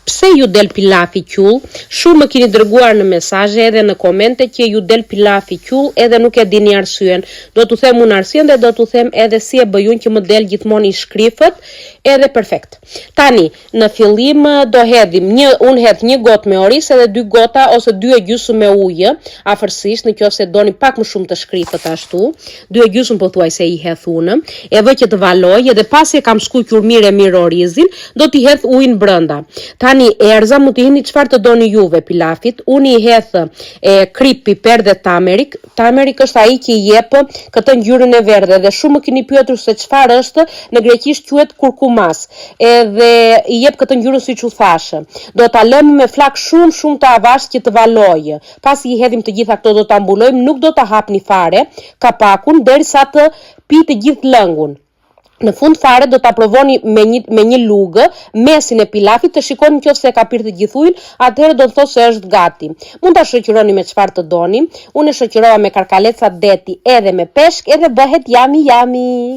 Pse ju del pilafi qull? Shumë më keni dërguar në mesazhe edhe në komente që ju del pilafi qull edhe nuk e dini arsyen. Do t'u them unë arsyen dhe do t'u them edhe si e bëj unë që më del gjithmonë i shkrifët edhe perfekt. Tani, në fillim do hedhim unë hedh 1 gotë me oris edhe 2 gota ose 2,5 me ujë, afërsisht nëse doni pak më shumë të shkrifët ashtu. 2,5 pothuajse i hedh unë. E vë që të valoj edhe pasi e kam skuqur mirë orizin, do t'i hedh ujin brenda. Tani erza mund t'i hini çfarë të doni juve pilafit. Unë i hedh krip, piper dhe tamerik. Tamerik është ai që i jep këtë ngjyrën e verdhë dhe shumë më keni pyetur se çfarë është, në greqisht quhet kurkumas. Edhe i jep këtë ngjyrë siç u thashë. Do ta lëmë me flak shumë të avash që të valojë. Pasi i hedhim të gjitha këto do ta mbulojmë, nuk do ta hapni fare kapakun derisa të pi të gjithë lëngun. Në fund fare do ta provoni me një lugë mesin e pilafit të shikoni nëse ka pirë të gjithë ujin, atëherë do të thotë se është gati. Mund ta shoqëroni me çfarë të doni. Unë e shoqërova me karkaleca deti edhe me peshk edhe bëhet yummy.